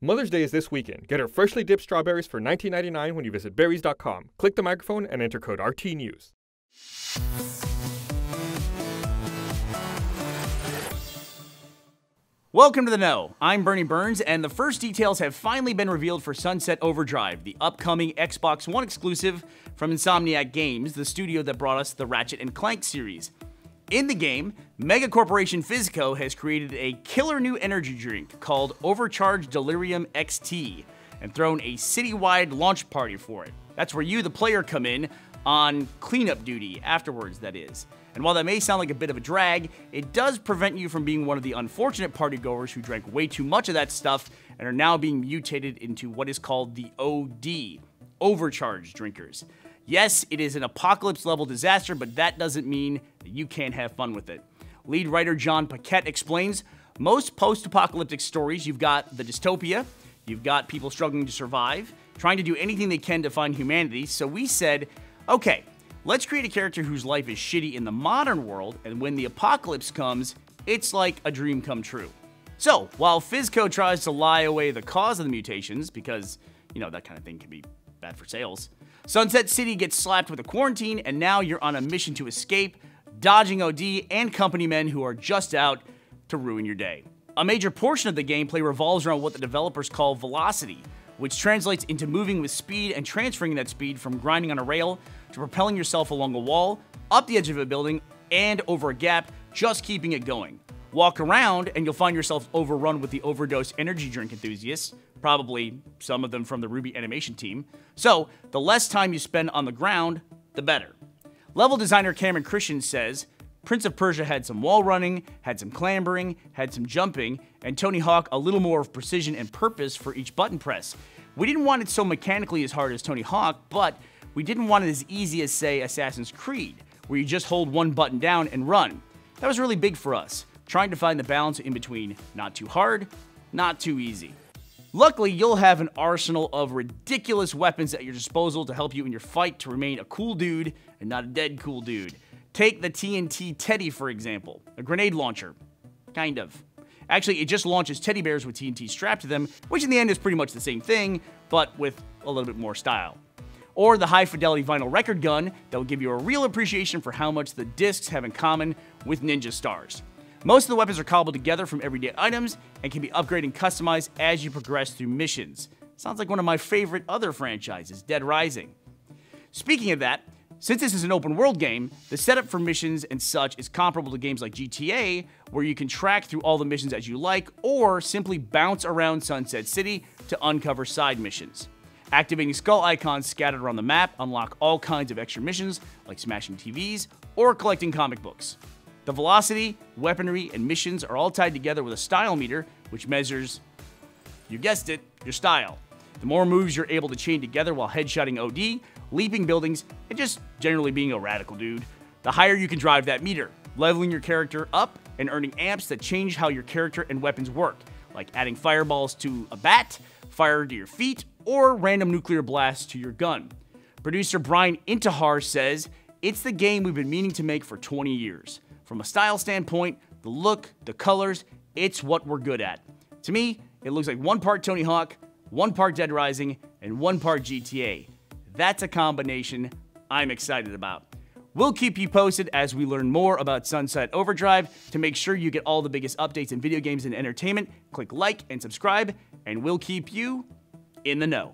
Mother's Day is this weekend. Get her freshly dipped strawberries for $19.99 when you visit berries.com. Click the microphone and enter code RTNews. Welcome to The Know. I'm Bernie Burns, and the first details have finally been revealed for Sunset Overdrive, the upcoming Xbox One exclusive from Insomniac Games, the studio that brought us the Ratchet & Clank series. In the game, mega corporation Fizco has created a killer new energy drink called Overcharged Delirium XT and thrown a citywide launch party for it. That's where you, the player, come in on cleanup duty afterwards, that is. And while that may sound like a bit of a drag, it does prevent you from being one of the unfortunate partygoers who drank way too much of that stuff and are now being mutated into what is called the OD, overcharged drinkers. Yes, it is an apocalypse-level disaster, but that doesn't mean that you can't have fun with it. Lead writer John Paquette explains, most post-apocalyptic stories, you've got the dystopia, you've got people struggling to survive, trying to do anything they can to find humanity, so we said, okay, let's create a character whose life is shitty in the modern world, and when the apocalypse comes, it's like a dream come true. So, while Fizco tries to lie away the cause of the mutations, because, you know, that kind of thing can be bad for sales, Sunset City gets slapped with a quarantine, and now you're on a mission to escape, dodging OD and company men who are just out to ruin your day. A major portion of the gameplay revolves around what the developers call velocity, which translates into moving with speed and transferring that speed from grinding on a rail to propelling yourself along a wall, up the edge of a building, and over a gap, just keeping it going. Walk around and you'll find yourself overrun with the overdose energy drink enthusiasts, probably some of them from the RWBY animation team. So, the less time you spend on the ground, the better. Level designer Cameron Christian says, Prince of Persia had some wall running, had some clambering, had some jumping, and Tony Hawk a little more of precision and purpose for each button press. We didn't want it so mechanically as hard as Tony Hawk, but we didn't want it as easy as, say, Assassin's Creed, where you just hold one button down and run. That was really big for us, trying to find the balance in between not too hard, not too easy. Luckily, you'll have an arsenal of ridiculous weapons at your disposal to help you in your fight to remain a cool dude and not a dead cool dude. Take the TNT Teddy, for example, a grenade launcher. Kind of. Actually, it just launches teddy bears with TNT strapped to them, which in the end is pretty much the same thing, but with a little bit more style. Or the high-fidelity vinyl record gun that will give you a real appreciation for how much the discs have in common with Ninja Stars. Most of the weapons are cobbled together from everyday items and can be upgraded and customized as you progress through missions. Sounds like one of my favorite other franchises, Dead Rising. Speaking of that, since this is an open world game, the setup for missions and such is comparable to games like GTA, where you can track through all the missions as you like, or simply bounce around Sunset City to uncover side missions. Activating skull icons scattered around the map unlock all kinds of extra missions, like smashing TVs or collecting comic books. The velocity, weaponry, and missions are all tied together with a style meter, which measures, you guessed it, your style. The more moves you're able to chain together while headshotting OD, leaping buildings, and just generally being a radical dude, the higher you can drive that meter, leveling your character up and earning amps that change how your character and weapons work, like adding fireballs to a bat, fire to your feet, or random nuclear blasts to your gun. Producer Brian Intihar says, it's the game we've been meaning to make for 20 years. From a style standpoint, the look, the colors, it's what we're good at. To me, it looks like one part Tony Hawk, one part Dead Rising, and one part GTA. That's a combination I'm excited about. We'll keep you posted as we learn more about Sunset Overdrive. To make sure you get all the biggest updates in video games and entertainment, click like and subscribe, and we'll keep you in the know.